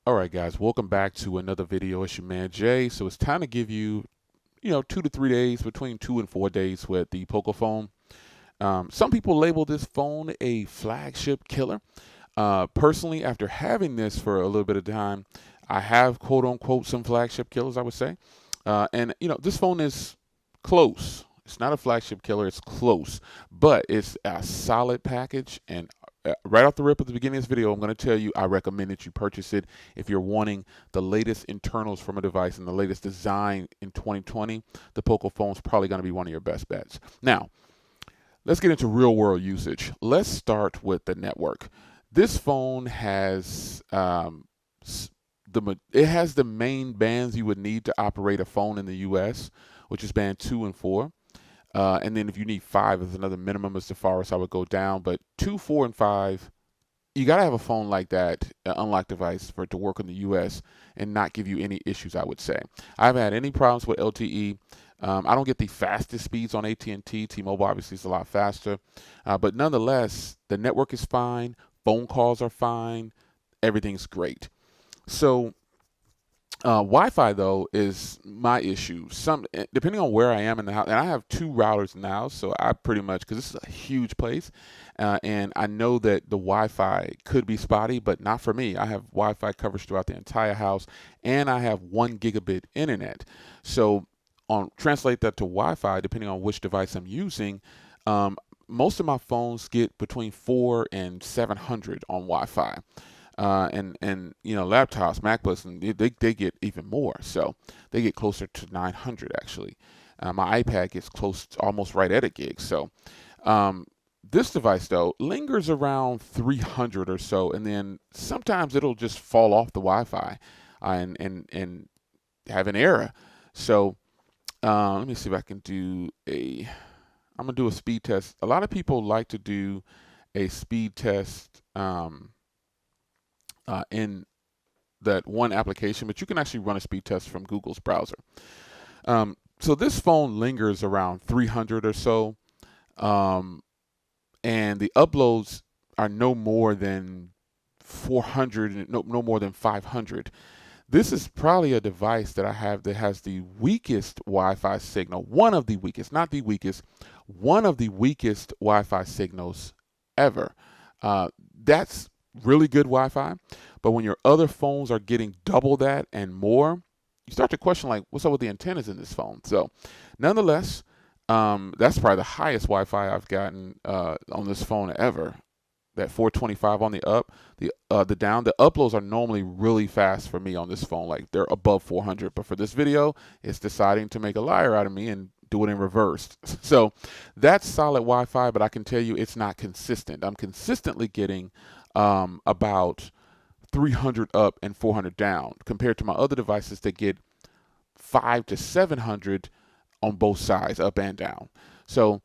All right, guys, welcome back to another video. It's your man Jay. So it's time to give you, 2 to 3 days, between 2 and 4 days with the Poco phone. Some people label this phone a flagship killer. Personally, after having this for a little bit of time, I have quote unquote some flagship killers, I would say. And this phone is close. It's not a flagship killer, it's close, but it's a solid package. And right off the rip at the beginning of this video, I'm going to tell you I recommend that you purchase it if you're wanting the latest internals from a device and the latest design in 2020. The Poco phone is probably going to be one of your best bets. Now, let's get into real world usage. Let's start with the network. This phone has it has the main bands you would need to operate a phone in the US, which is band 2 and 4. And then if you need 5 as another minimum as far as I would go down. But 2, 4, and 5, you got to have a phone like that, an unlocked device, for it to work in the US and not give you any issues, I would say. I haven't had any problems with LTE. I don't get the fastest speeds on AT&T. T-Mobile obviously is a lot faster. But nonetheless, the network is fine. Phone calls are fine. Everything's great. So Wi-Fi though is my issue. Depending on where I am in the house, and I have 2 routers in the house, so I pretty much, because this is a huge place, and I know that the Wi-Fi could be spotty, but not for me. I have Wi-Fi coverage throughout the entire house, and I have 1 gigabit internet. So translate that to Wi-Fi, depending on which device I'm using. Most of my phones get between 4 and 700 on Wi-Fi. And laptops, MacBooks, and they get even more. So they get closer to 900 actually. My iPad gets close to almost right at a gig. So this device though lingers around 300 or so, and then sometimes it'll just fall off the Wi-Fi and have an error. So let me see if I can do a. I'm gonna do a speed test. A lot of people like to do a speed test. In that one application, but you can actually run a speed test from Google's browser. So this phone lingers around 300 or so, and the uploads are no more than 400, no more than 500. This is probably a device that I have that has the weakest Wi-Fi signal, one of the weakest, not the weakest, one of the weakest Wi-Fi signals ever. That's really good Wi-Fi, but when your other phones are getting double that and more, you start to question like, what's up with the antennas in this phone? So, nonetheless, that's probably the highest Wi-Fi I've gotten on this phone ever. That 425 on the up, the down. The uploads are normally really fast for me on this phone, like they're above 400. But for this video, it's deciding to make a liar out of me and do it in reverse. So that's solid Wi-Fi, but I can tell you it's not consistent. I'm consistently getting about 300 up and 400 down compared to my other devices that get 5 to 700 on both sides, up and down. So,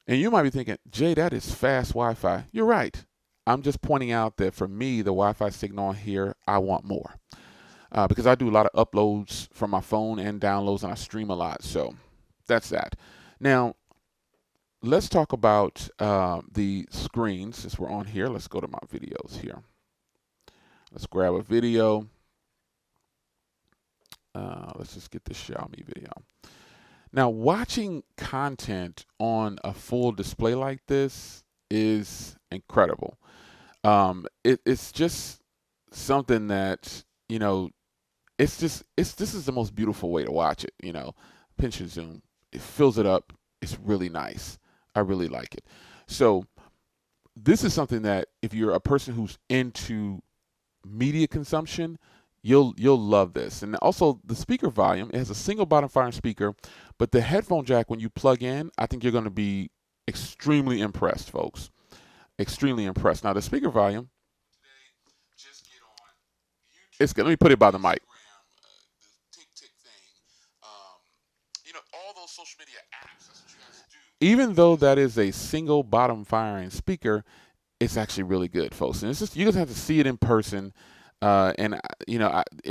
and you might be thinking, Jay, that is fast Wi-Fi. You're right. I'm just pointing out that for me, the Wi-Fi signal on here, I want more because I do a lot of uploads from my phone and downloads, and I stream a lot. So that's that. Now, let's talk about the screens since we're on here. Let's go to my videos here. Let's grab a video. Let's just get the Xiaomi video. Now, watching content on a full display like this is incredible. It's just something that, this is the most beautiful way to watch it. Pinch and zoom, it fills it up. It's really nice. I really like it. So this is something that if you're a person who's into media consumption, you'll love this. And also the speaker volume, it has a single bottom firing speaker, but the headphone jack, when you plug in, I think you're going to be extremely impressed, folks. Extremely impressed. Now the speaker volume, just get on YouTube, it's good. Let me put it by the mic. All those social media apps, that's what you guys do. Even though that is a single bottom firing speaker, it's actually really good, folks. And it's just, you just have to see it in person, and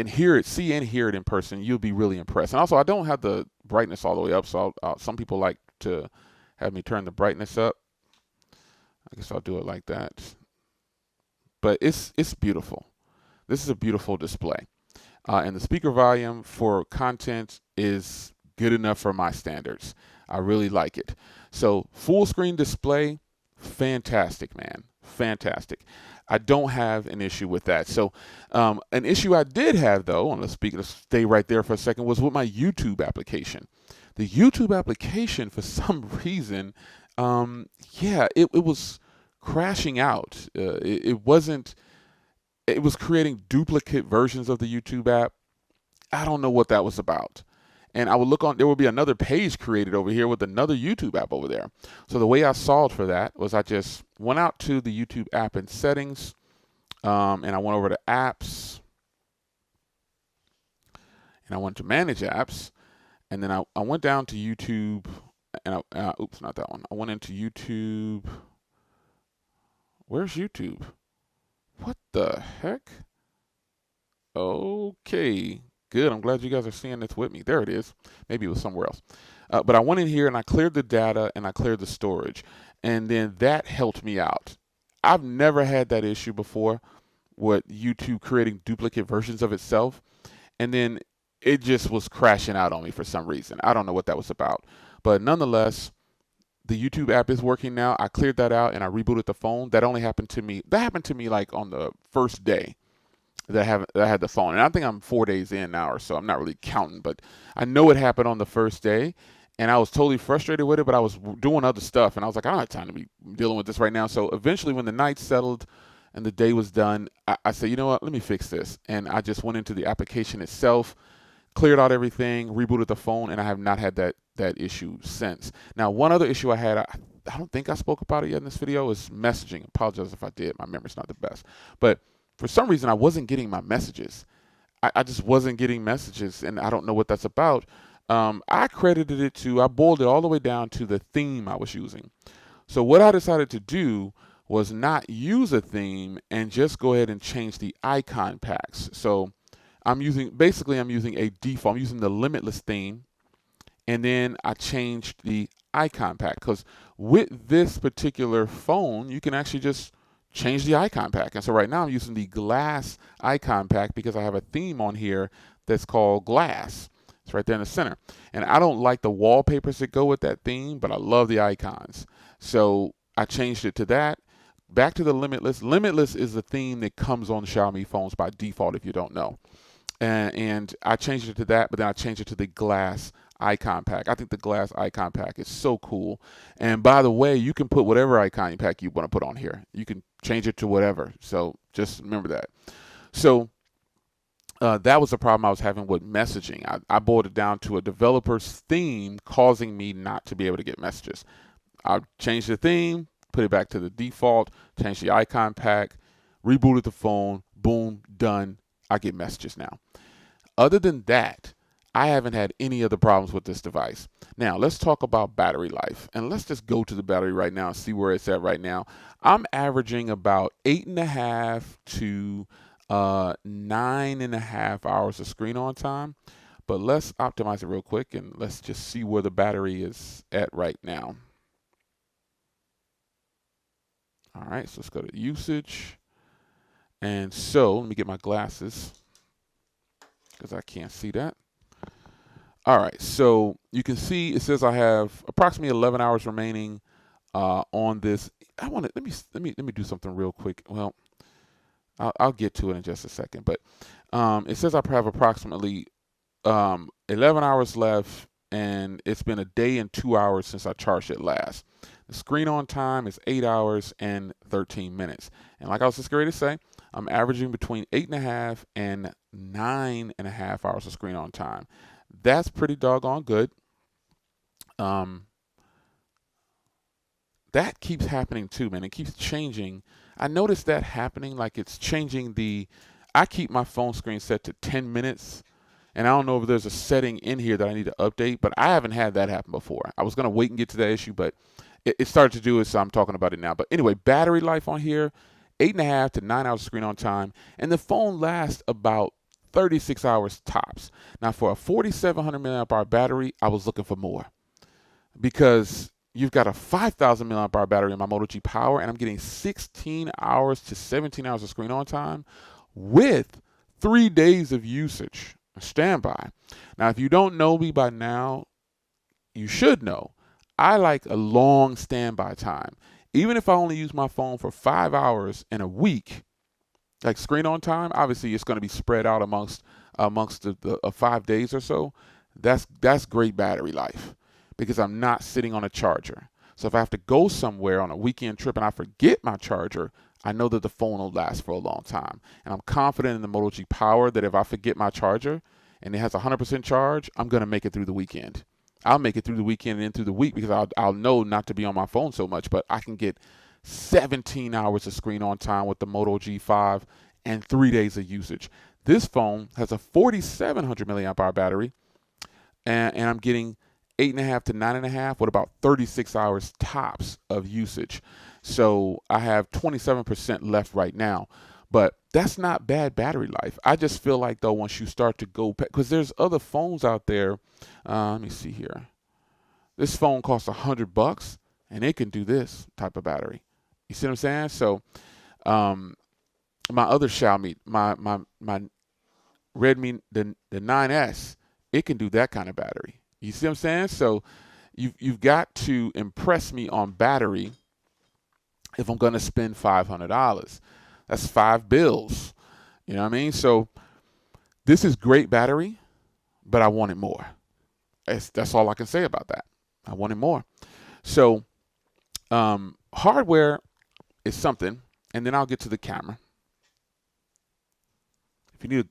hear it, see and hear it in person. You'll be really impressed. And also, I don't have the brightness all the way up, so some people like to have me turn the brightness up. I guess I'll do it like that. But it's beautiful. this is a beautiful display. And the speaker volume for content is good enough for my standards. I really like it. So full screen display, fantastic, man. Fantastic. I don't have an issue with that. So an issue I did have, though, and let's stay right there for a second, was with my YouTube application. The YouTube application, for some reason, it was crashing out. It wasn't. It was creating duplicate versions of the YouTube app. I don't know what that was about. And I would look on, there would be another page created over here with another YouTube app over there. So the way I solved for that was I just went out to the YouTube app in settings, and I went over to apps, and I went to manage apps, and then I went down to YouTube, and oops, not that one. I went into YouTube. Where's YouTube? What the heck? Okay. Good. I'm glad you guys are seeing this with me. There it is. Maybe it was somewhere else. But I went in here and I cleared the data and I cleared the storage. And then that helped me out. I've never had that issue before with YouTube creating duplicate versions of itself. And then it just was crashing out on me for some reason. I don't know what that was about. But nonetheless, the YouTube app is working now. I cleared that out and I rebooted the phone. That only happened to me. That happened to me like on the first day that I had the phone. And I think I'm 4 days in now or so. I'm not really counting, but I know it happened on the first day. And I was totally frustrated with it, but I was doing other stuff. And I was like, I don't have time to be dealing with this right now. So eventually when the night settled and the day was done, I said, you know what, let me fix this. And I just went into the application itself, cleared out everything, rebooted the phone, and I have not had that issue since. Now, one other issue I had, I don't think I spoke about it yet in this video, is messaging. Apologize if I did. My memory's not the best. But for some reason, I wasn't getting my messages. I just wasn't getting messages, and I don't know what that's about. I credited it to, I boiled it all the way down to the theme I was using. So what I decided to do was not use a theme and just go ahead and change the icon packs. So I'm using a default. I'm using the Limitless theme, and then I changed the icon pack, because with this particular phone, you can actually just change the icon pack. And so right now I'm using the glass icon pack because I have a theme on here that's called glass. It's right there in the center. And I don't like the wallpapers that go with that theme, but I love the icons. So I changed it to that. Back to the Limitless. Limitless is the theme that comes on Xiaomi phones by default, if you don't know. And I changed it to that, but then I changed it to the glass icon pack. I think the glass icon pack is so cool. And by the way, you can put whatever icon pack you want to put on here. You can change it to whatever. So just remember that. So that was the problem I was having with messaging. I boiled it down to a developer's theme causing me not to be able to get messages. I changed the theme, put it back to the default, changed the icon pack, rebooted the phone, boom, done. I get messages now. Other than that, I haven't had any other problems with this device. Now, let's talk about battery life. And let's just go to the battery right now and see where it's at right now. I'm averaging about 8.5 to 9.5 hours of screen on time. But let's optimize it real quick and let's just see where the battery is at right now. All right, so let's go to usage. And so let me get my glasses because I can't see that. All right, so you can see it says I have approximately 11 hours remaining on this. Let me do something real quick. Well, I'll get to it in just a second, but it says I have approximately 11 hours left, and it's been a day and 2 hours since I charged it last. The screen on time is 8 hours and 13 minutes. And like I was just going to say, I'm averaging between 8.5 and 9.5 hours of screen on time. That's pretty doggone good. That keeps happening too, man. It keeps changing. I noticed that happening, like it's changing I keep my phone screen set to 10 minutes. And I don't know if there's a setting in here that I need to update, but I haven't had that happen before. I was going to wait and get to that issue, but it started to do it, so I'm talking about it now. But anyway, battery life on here, 8.5 to 9 hours of screen on time. And the phone lasts about 36 hours tops. Now, for a 4,700 milliamp hour battery, I was looking for more, because you've got a 5,000 milliamp hour battery in my Moto G Power, and I'm getting 16 hours to 17 hours of screen on time with 3 days of usage, standby. Now, if you don't know me by now, you should know. I like a long standby time. Even if I only use my phone for 5 hours in a week, like screen on time, obviously it's going to be spread out amongst the 5 days or so. That's great battery life because I'm not sitting on a charger. So if I have to go somewhere on a weekend trip and I forget my charger, I know that the phone will last for a long time. And I'm confident in the Moto G Power that if I forget my charger and it has 100% charge, I'm going to make it through the weekend. I'll make it through the weekend and into the week because I'll know not to be on my phone so much, but I can get 17 hours of screen on time with the Moto G5 and 3 days of usage. This phone has a 4,700 milliamp hour battery, and I'm getting 8.5 to 9.5 with about 36 hours tops of usage. So I have 27% left right now, but that's not bad battery life. I just feel like though once you start to go, because there's other phones out there. Let me see here. This phone costs $100 and it can do this type of battery. You see what I'm saying? So my other Xiaomi, my Redmi, the 9S, it can do that kind of battery. You see what I'm saying? So you've got to impress me on battery if I'm going to spend $500. That's 5 bills. You know what I mean? So this is great battery, but I wanted more. That's all I can say about that. I wanted more. So hardware is something, and then I'll get to the camera.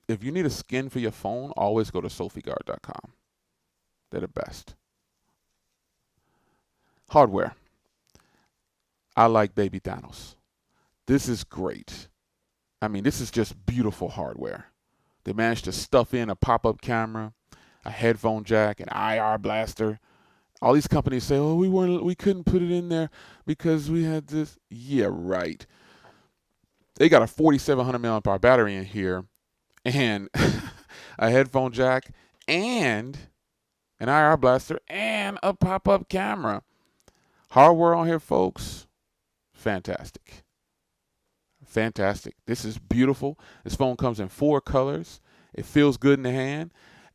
If you need a skin for your phone, always go to SophieGuard.com. They're the best. Hardware. I like Baby Thanos. This is great. I mean, this is just beautiful hardware. They managed to stuff in a pop-up camera, a headphone jack, an IR blaster. All these companies say, "Oh, we couldn't put it in there because we had this." Yeah, right. They got a 4,700 milliamp hour battery in here, and a headphone jack, and an IR blaster, and a pop-up camera. Hardware on here, folks, fantastic. Fantastic. This is beautiful. This phone comes in 4 colors. It feels good in the hand.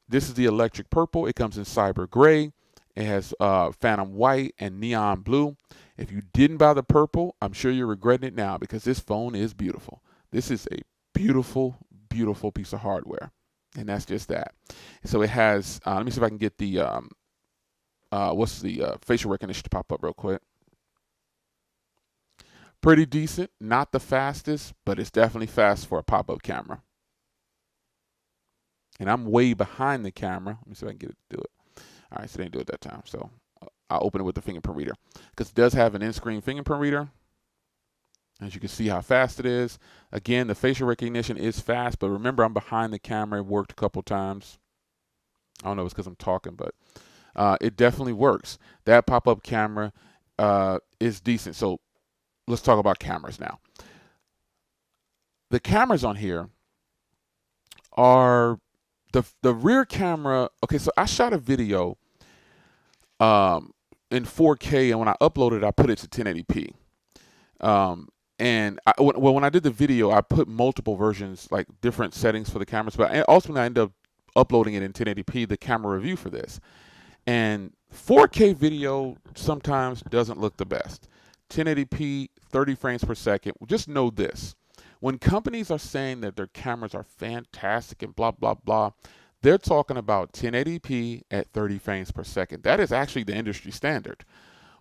This is the electric purple. It comes in cyber gray. It has phantom white and neon blue. If you didn't buy the purple, I'm sure you're regretting it now because this phone is beautiful. This is a beautiful, beautiful piece of hardware. And that's just that. So it has, let me see if I can get the, facial recognition to pop up real quick. Pretty decent. Not the fastest, but it's definitely fast for a pop-up camera. And I'm way behind the camera. Let me see if I can get it to do it. All right, so they didn't do it that time. So I'll open it with the fingerprint reader because it does have an in-screen fingerprint reader. As you can see how fast it is. Again, the facial recognition is fast, but remember I'm behind the camera. It worked a couple times. I don't know if it's because I'm talking, but it definitely works. That pop-up camera is decent. So let's talk about cameras now. The cameras on here are the rear camera. Okay, so I shot a video in 4K, and when I uploaded it, I put it to 1080p. When I did the video, I put multiple versions, like different settings for the cameras, but ultimately I ended up uploading it in 1080p, the camera review for this. And 4K video sometimes doesn't look the best. 1080p, 30 frames per second. Just know this. When companies are saying that their cameras are fantastic and blah, blah, blah, they're talking about 1080p at 30 frames per second. That is actually the industry standard.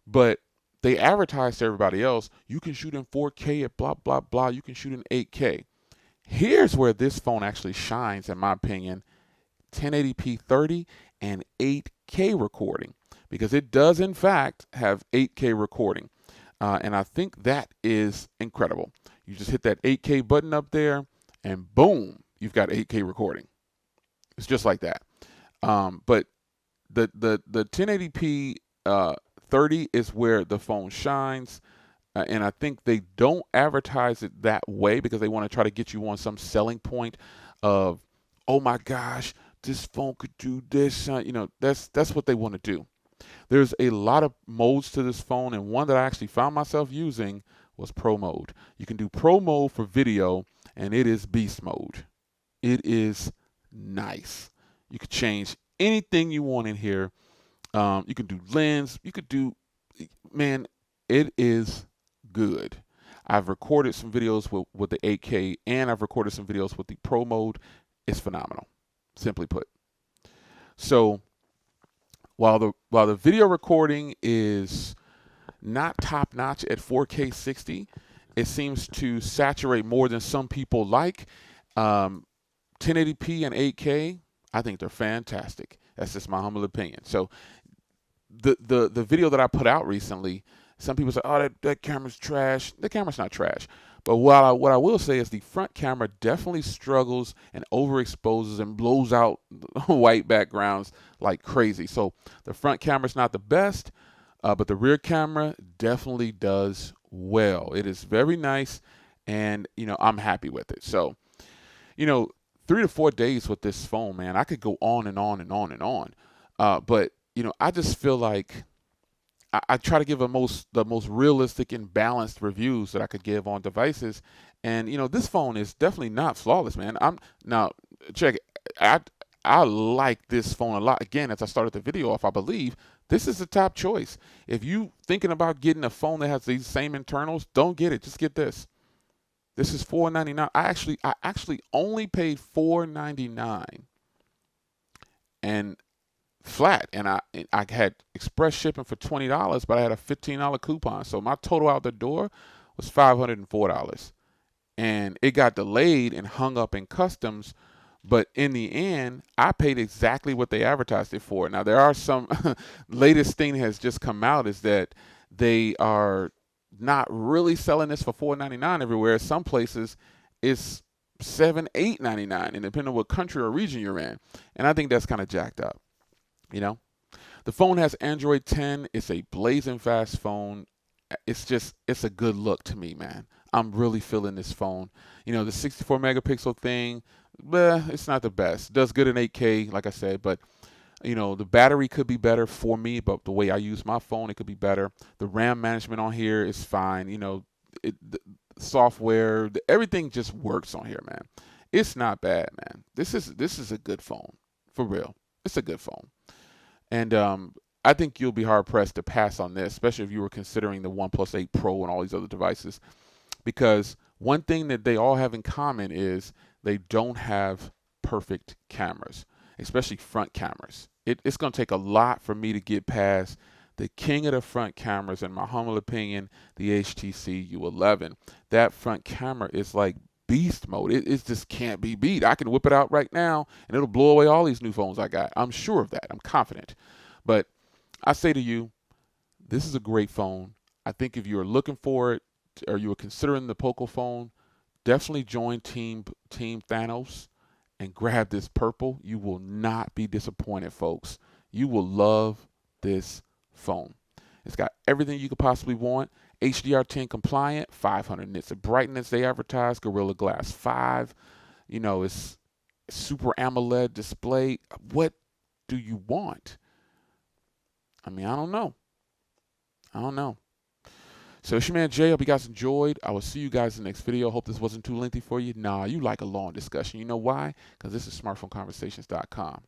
But they advertise to everybody else, you can shoot in 4K at blah, blah, blah. You can shoot in 8K. Here's where this phone actually shines, in my opinion. 1080p 30 and 8K recording. Because it does, in fact, have 8K recording. And I think that is incredible. You just hit that 8K button up there, and boom, you've got 8K recording. It's just like that. But the 1080p 30 is where the phone shines. And I think they don't advertise it that way because they want to try to get you on some selling point of, oh my gosh, this phone could do this. You know, that's what they want to do. There's a lot of modes to this phone, and one that I actually found myself using was Pro mode. You can do Pro mode for video, and it is beast mode. It is nice. You could change anything you want in here. You can do lens. You could do, man, it is good. I've recorded some videos with the 8K, and I've recorded some videos with the Pro mode. It's phenomenal, simply put. So while the video recording is not top notch at 4K 60, it seems to saturate more than some people like. 1080p and 8K, I think they're fantastic. That's just my humble opinion. So the video that I put out recently, some people say, oh, that camera's trash. The camera's not trash. But what I will say is the front camera definitely struggles and overexposes and blows out white backgrounds like crazy. So the front camera's not the best, but the rear camera definitely does well. It is very nice, and I'm happy with it. So 3 to 4 days with this phone, man, I could go on and on and on and on. But I just feel like I try to give the most realistic and balanced reviews that I could give on devices, and this phone is definitely not flawless, man. Now check it. I like this phone a lot. Again, as I started the video off, I believe this is the top choice. If you thinking about getting a phone that has these same internals, don't get it. Just get this. This is $499. I actually only paid $499 and flat, and I had express shipping for $20, but I had a $15 coupon, so my total out the door was $504, and it got delayed and hung up in customs. But in the end, I paid exactly what they advertised it for. Now, there are some latest thing has just come out is that they are not really selling this for $499 everywhere. Some places it's $7, $8.99, and depending on what country or region you're in. And I think that's kind of jacked up. The phone has Android 10. It's a blazing fast phone. It's a good look to me, man. I'm really feeling this phone. The 64 megapixel thing, it's not the best. It does good in 8K, like I said, but the battery could be better for me, but the way I use my phone, it could be better. The RAM management on here is fine. The software, everything just works on here, man. It's not bad, man. This is a good phone, for real. It's a good phone. And I think you'll be hard pressed to pass on this, especially if you were considering the OnePlus 8 Pro and all these other devices, because one thing that they all have in common is they don't have perfect cameras, especially front cameras. It's going to take a lot for me to get past the king of the front cameras, in my humble opinion, the HTC U11. That front camera is like beast mode. It just can't be beat. I can whip it out right now, and it'll blow away all these new phones I got. I'm sure of that. I'm confident. But I say to you, this is a great phone. I think if you're looking for it, or you were considering the Poco phone, definitely join Team Thanos and grab this purple. You will not be disappointed, folks. You will love this phone. It's got everything you could possibly want. HDR10 compliant, 500 nits of brightness they advertise, Gorilla Glass 5. It's Super AMOLED display. What do you want? I don't know. So it's your man Jay. Hope you guys enjoyed. I will see you guys in the next video. Hope this wasn't too lengthy for you. Nah, you like a long discussion. You know why? Because this is smartphoneconversations.com.